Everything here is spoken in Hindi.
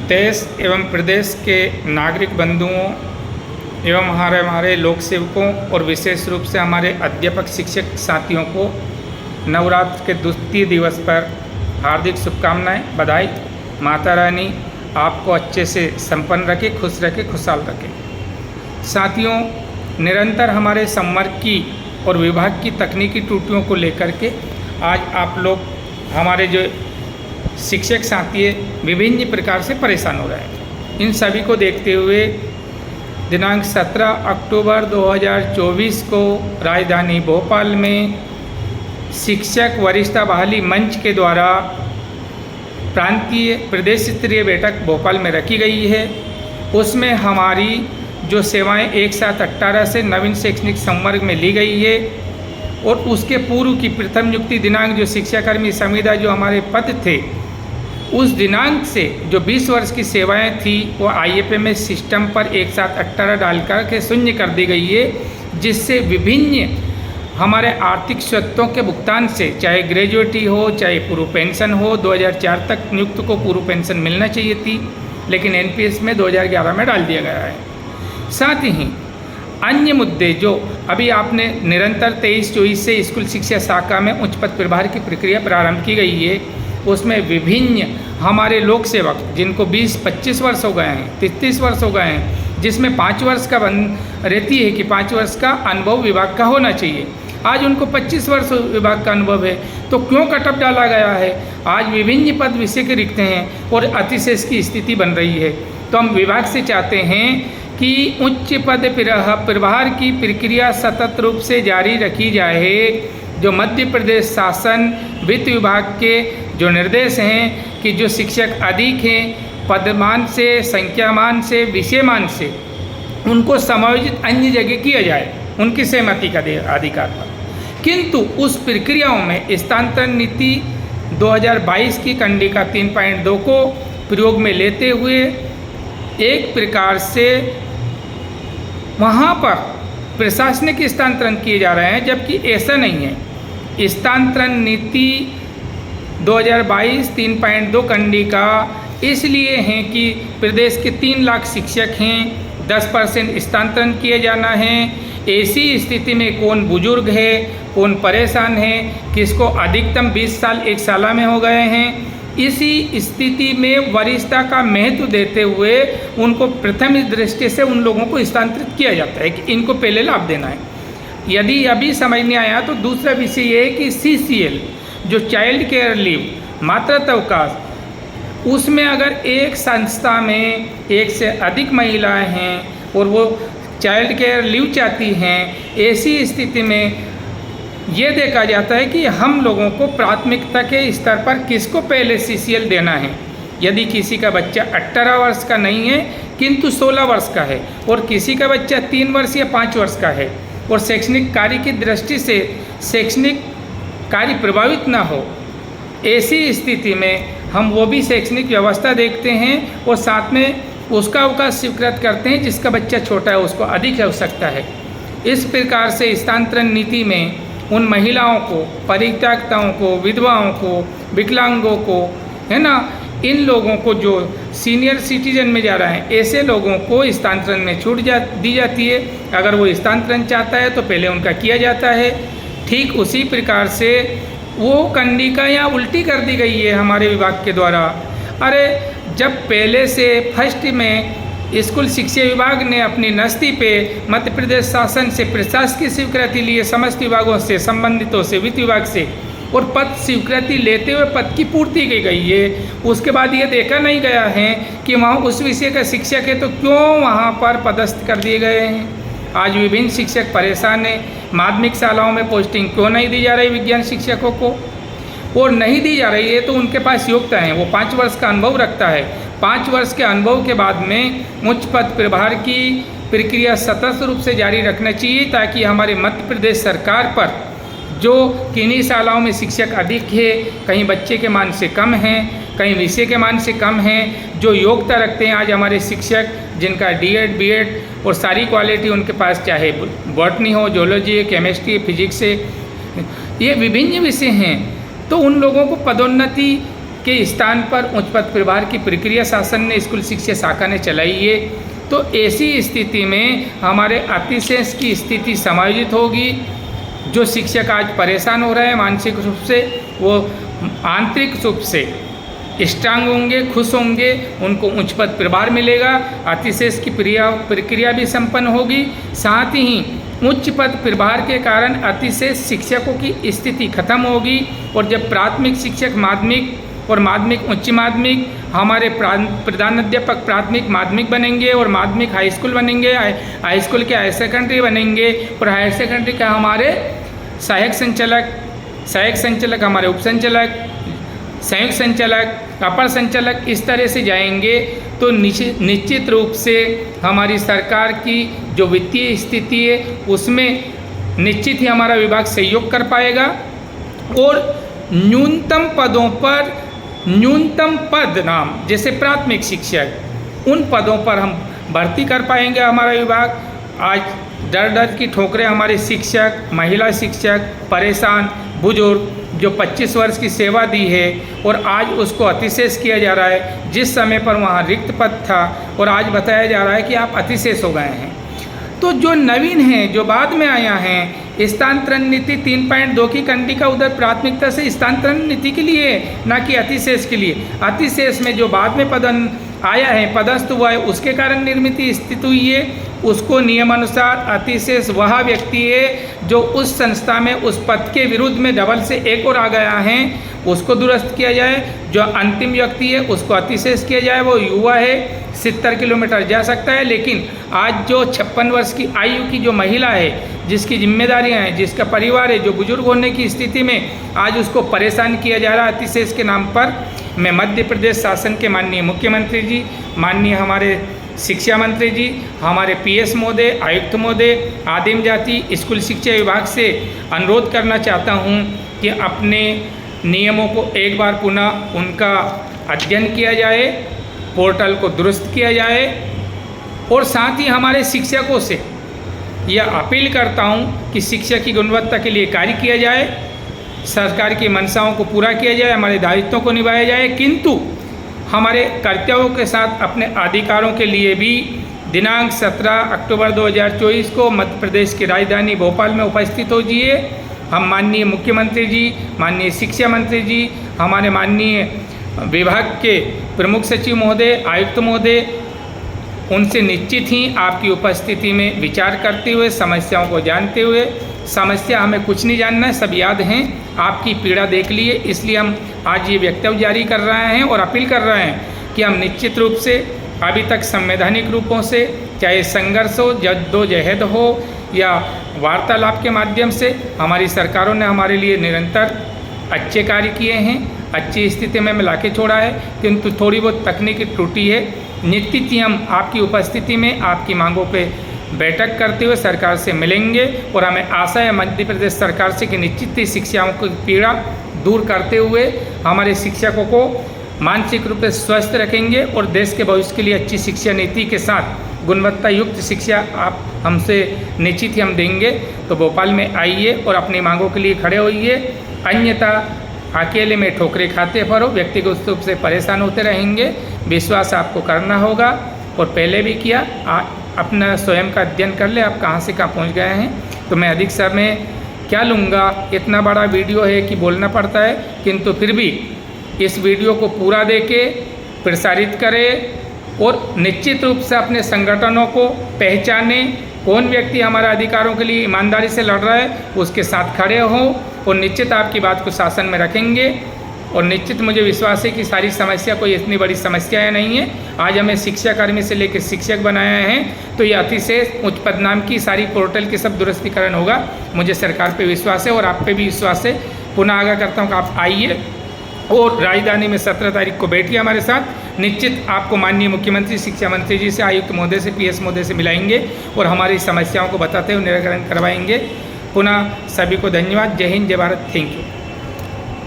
देश एवं प्रदेश के नागरिक बंधुओं एवं हमारे लोक सेवकों और विशेष रूप से हमारे अध्यापक शिक्षक साथियों को नवरात्र के द्वितीय दिवस पर हार्दिक शुभकामनाएं, बधाई। माता रानी आपको अच्छे से संपन्न रखे, खुश रखे, खुशहाल रखे। साथियों, निरंतर हमारे संवर्ग की और विभाग की तकनीकी त्रुटियों को लेकर के आज आप लोग हमारे जो शिक्षक साथी विभिन्न प्रकार से परेशान हो रहे हैं। इन सभी को देखते हुए दिनांक 17 अक्टूबर 2024 को राजधानी भोपाल में शिक्षक वरिष्ठता बहाली मंच के द्वारा प्रांतीय प्रदेश स्तरीय बैठक भोपाल में रखी गई है। उसमें हमारी जो सेवाएं 1/7/18 से नवीन शैक्षणिक संवर्ग में ली गई है और उसके पूर्व की प्रथम नियुक्ति दिनांक जो शिक्षाकर्मी संविदा जो हमारे पद थे उस दिनांक से जो 20 वर्ष की सेवाएं थी वो IFMS सिस्टम पर 1/7/18 डालकर के शून्य कर दी गई है, जिससे विभिन्न हमारे आर्थिक स्वत्वों के भुगतान से, चाहे ग्रेजुएटी हो चाहे पूर्व पेंशन हो, 2004 तक नियुक्त को पूर्व पेंशन मिलना चाहिए थी, लेकिन NPS में 2011 में डाल दिया गया है। साथ ही अन्य मुद्दे जो अभी आपने निरंतर 23-24 से स्कूल शिक्षा शाखा में उच्च पद प्रभार की प्रक्रिया प्रारंभ की गई है, उसमें विभिन्न हमारे लोक सेवक जिनको 20-25 वर्ष हो गए हैं, 33 वर्ष हो गए हैं, जिसमें 5 वर्ष का बंद रहती है कि 5 वर्ष का अनुभव विभाग का होना चाहिए। आज उनको 25 वर्ष विभाग का अनुभव है, तो क्यों कटअप डाला गया है? आज विभिन्न पद विषय के रिक्त हैं और अतिशेष की स्थिति बन रही है। तो हम विभाग से चाहते हैं कि उच्च पद प्रभार की प्रक्रिया सतत रूप से जारी रखी जाए। जो मध्य प्रदेश शासन वित्त विभाग के जो निर्देश हैं कि जो शिक्षक अधिक हैं पदमान से, संख्यामान से, विषयमान से, उनको समायोजित अन्य जगह किया जाए उनकी सहमति का अधिकार पर। किंतु उस प्रक्रियाओं में स्थानांतरण नीति 2022 की कंडिका 3.2 को प्रयोग में लेते हुए एक प्रकार से वहाँ पर प्रशासनिक स्थानांतरण किए जा रहे हैं, जबकि ऐसा नहीं है। स्थानांतरण नीति 2022 3.2 कंडिका इसलिए हैं कि प्रदेश के 3 लाख शिक्षक हैं, 10% स्थानांतरण किए जाना है। ऐसी स्थिति में कौन बुजुर्ग है, कौन परेशान है, किसको अधिकतम 20 साल 1 साल में हो गए हैं। इसी स्थिति में वरिष्ठता का महत्व देते हुए उनको प्रथम दृष्टि से उन लोगों को स्थानांतरित किया जाता है कि इनको पहले लाभ देना है। यदि अभी समझ नहीं आया तो दूसरा विषय ये है कि CCL जो चाइल्ड केयर लीव, मातृत्व अवकाश, उसमें अगर एक संस्था में 1 से अधिक महिलाएं हैं और वो चाइल्ड केयर लीव चाहती हैं, ऐसी स्थिति में ये देखा जाता है कि हम लोगों को प्राथमिकता के स्तर पर किसको पहले CCL देना है। यदि किसी का बच्चा 18 वर्ष का नहीं है किंतु 16 वर्ष का है और किसी का बच्चा 3 वर्ष या 5 वर्ष का है और शैक्षणिक कार्य की दृष्टि से शैक्षणिक कार्य प्रभावित ना हो, ऐसी स्थिति में हम वो भी शैक्षणिक व्यवस्था देखते हैं और साथ में उसका अवकाश स्वीकृत करते हैं जिसका बच्चा छोटा है, उसको अधिक आवश्यकता है। इस प्रकार से स्थानांतरण नीति में उन महिलाओं को, परित्यक्ताओं को, विधवाओं को, विकलांगों को, है ना, इन लोगों को जो सीनियर सिटीजन में जा रहे हैं, ऐसे लोगों को स्थानांतरण में छूट दी जाती है। अगर वो स्थानांतरण चाहता है तो पहले उनका किया जाता है। ठीक उसी प्रकार से वो कंडिका यहाँ उल्टी कर दी गई है हमारे विभाग के द्वारा। अरे जब पहले से फर्स्ट में स्कूल शिक्षा विभाग ने अपनी नस्ती पे मध्य प्रदेश शासन से प्रशासकीय स्वीकृति लिए, समस्त विभागों से, संबंधितों से, वित्त विभाग से, और पद स्वीकृति लेते हुए पद की पूर्ति की गई है। उसके बाद ये देखा नहीं गया है कि वहाँ उस विषय का शिक्षक है तो क्यों वहाँ पर पदस्थ कर दिए गए हैं। आज विभिन्न शिक्षक परेशान हैं। माध्यमिक शालाओं में पोस्टिंग क्यों नहीं दी जा रही विज्ञान शिक्षकों को, और नहीं दी जा रही है तो उनके पास योग्यता है, वो 5 वर्ष का अनुभव रखता है। 5 वर्ष के अनुभव के बाद में उच्च पद प्रभार की प्रक्रिया सतत रूप से जारी रखना चाहिए, ताकि हमारे मध्य प्रदेश सरकार पर जो किन्हीं शालाओं में शिक्षक अधिक है, कहीं बच्चे के मान से कम हैं, कहीं विषय के मान से कम हैं, जो योग्यता रखते हैं आज हमारे शिक्षक जिनका D.Ed, B.Ed और सारी क्वालिटी उनके पास, चाहे बॉटनी हो, जोलॉजी, केमिस्ट्री, फिजिक्स है, ये विभिन्न विषय हैं, तो उन लोगों को पदोन्नति के स्थान पर उच्च पद प्रभार की प्रक्रिया शासन ने स्कूल शिक्षा शाखा ने चलाई है। तो ऐसी स्थिति में हमारे अतिशेष की स्थिति समायोजित होगी। जो शिक्षक आज परेशान हो रहे हैं मानसिक रूप से, वो आंतरिक रूप से स्ट्रांग होंगे, खुश होंगे, उनको उच्च पद प्रभार मिलेगा, अतिशेष की प्रक्रिया भी संपन्न होगी। साथ ही उच्च पद प्रभार के कारण अतिशेष शिक्षकों की स्थिति खत्म होगी। और जब प्राथमिक शिक्षक माध्यमिक और माध्यमिक उच्च माध्यमिक, हमारे प्रधानाध्यापक प्राथमिक माध्यमिक बनेंगे और माध्यमिक हाई स्कूल बनेंगे, हाई स्कूल के हायर सेकेंडरी बनेंगे और हायर सेकेंडरी का हमारे सहायक संचालक हमारे उप संचालक, संयुक्त संचालक, अपर संचालक, इस तरह से जाएंगे। तो निश्चित रूप से हमारी सरकार की जो वित्तीय स्थिति है उसमें निश्चित ही हमारा विभाग सहयोग कर पाएगा और न्यूनतम पदों पर न्यूनतम पद नाम जैसे प्राथमिक शिक्षक, उन पदों पर हम भर्ती कर पाएंगे हमारा विभाग। आज डर की ठोकरें हमारे शिक्षक, महिला शिक्षक, परेशान बुजुर्ग जो 25 वर्ष की सेवा दी है और आज उसको अतिशेष किया जा रहा है। जिस समय पर वहाँ रिक्त पद था और आज बताया जा रहा है कि आप अतिशेष हो गए हैं। तो जो नवीन हैं, जो बाद में आया हैं, स्थानांतरण नीति 3.2 की कंडिका उधर प्राथमिकता से स्थानांतरण नीति के लिए, ना कि अतिशेष के लिए। अतिशेष में जो बाद में आया है, पदस्थ हुआ है, उसके कारण निर्मित स्थिति हुई है। उसको नियमानुसार अतिशेष वह व्यक्ति है जो उस संस्था में उस पद के विरुद्ध में डबल से एक और आ गया है, उसको दुरुस्त किया जाए। जो अंतिम व्यक्ति है उसको अतिशेष किया जाए। वो युवा है, 70 किलोमीटर जा सकता है, लेकिन आज जो 56 वर्ष की आयु की जो महिला है, जिसकी जिम्मेदारियां हैं, जिसका परिवार है, जो बुजुर्ग होने की स्थिति में आज उसको परेशान किया जा रहा है अतिशेष के नाम पर। मैं मध्य प्रदेश शासन के माननीय मुख्यमंत्री जी, माननीय हमारे शिक्षा मंत्री जी, हमारे PS महोदय, आयुक्त महोदय, आदिम जाति स्कूल शिक्षा विभाग से अनुरोध करना चाहता हूं कि अपने नियमों को एक बार पुनः उनका अध्ययन किया जाए, पोर्टल को दुरुस्त किया जाए और साथ ही हमारे शिक्षकों से यह अपील करता हूं कि शिक्षा की गुणवत्ता के लिए कार्य किया जाए, सरकार की मंशाओं को पूरा किया जाए, हमारे दायित्वों को निभाया जाए, किंतु हमारे कर्तव्यों के साथ अपने अधिकारों के लिए भी दिनांक 17 अक्टूबर 2024 को मध्य प्रदेश की राजधानी भोपाल में उपस्थित होइए। हम माननीय मुख्यमंत्री जी, माननीय शिक्षा मंत्री जी, हमारे माननीय विभाग के प्रमुख सचिव महोदय, आयुक्त महोदय, उनसे निश्चित ही आपकी उपस्थिति में विचार करते हुए, समस्याओं को जानते हुए, समस्या हमें कुछ नहीं जानना है, सब याद हैं, आपकी पीड़ा देख लिए, इसलिए हम आज ये वक्तव्य जारी कर रहे हैं और अपील कर रहे हैं कि हम निश्चित रूप से अभी तक संवैधानिक रूपों से, चाहे संघर्ष हो, जद्दोजहद हो या वार्तालाप के माध्यम से, हमारी सरकारों ने हमारे लिए निरंतर अच्छे कार्य किए हैं, अच्छी स्थिति में ला के छोड़ा है, किंतु थोड़ी बहुत तकनीकी त्रुटि है। निश्चित ही हम आपकी उपस्थिति में आपकी मांगों पे बैठक करते हुए सरकार से मिलेंगे और हमें आशा है मध्य प्रदेश सरकार से कि निश्चित ही शिक्षाओं की पीड़ा दूर करते हुए हमारे शिक्षकों को मानसिक रूप से स्वस्थ रखेंगे और देश के भविष्य के लिए अच्छी शिक्षा नीति के साथ गुणवत्ता युक्त शिक्षा आप हमसे निश्चित ही हम देंगे। तो भोपाल में आइए और अपनी मांगों के लिए खड़े होइए, अन्यथा अकेले में ठोकरे खाते फरो, व्यक्तिगत रूप से परेशान होते रहेंगे। विश्वास आपको करना होगा और पहले भी किया, अपना स्वयं का अध्ययन कर ले, आप कहाँ से कहाँ पहुँच गए हैं। तो मैं अधिक समय क्या लूँगा, इतना बड़ा वीडियो है कि बोलना पड़ता है, किंतु फिर भी इस वीडियो को पूरा देके प्रसारित करें और निश्चित रूप से अपने संगठनों को पहचाने, कौन व्यक्ति हमारे अधिकारों के लिए ईमानदारी से लड़ रहा है, उसके साथ खड़े हों और निश्चित आपकी बात को शासन में रखेंगे। और निश्चित मुझे विश्वास है कि सारी समस्या कोई इतनी बड़ी समस्याएं नहीं है। आज हमें शिक्षाकर्मी से लेकर शिक्षक बनाया है, तो ये अतिशेष उच्च पद नाम की सारी पोर्टल की सब दुरुस्तीकरण होगा। मुझे सरकार पे विश्वास है और आप पे भी विश्वास है। पुनः आगाह करता हूँ कि आप आइए और राजधानी में 17 तारीख को बैठिए हमारे साथ। निश्चित आपको माननीय मुख्यमंत्री, शिक्षा मंत्री जी से, आयुक्त महोदय से, PS महोदय से मिलाएंगे और हमारी समस्याओं को बताते हुए निराकरण करवाएंगे। पुनः सभी को धन्यवाद। जय हिंद, जय भारत। Thank you.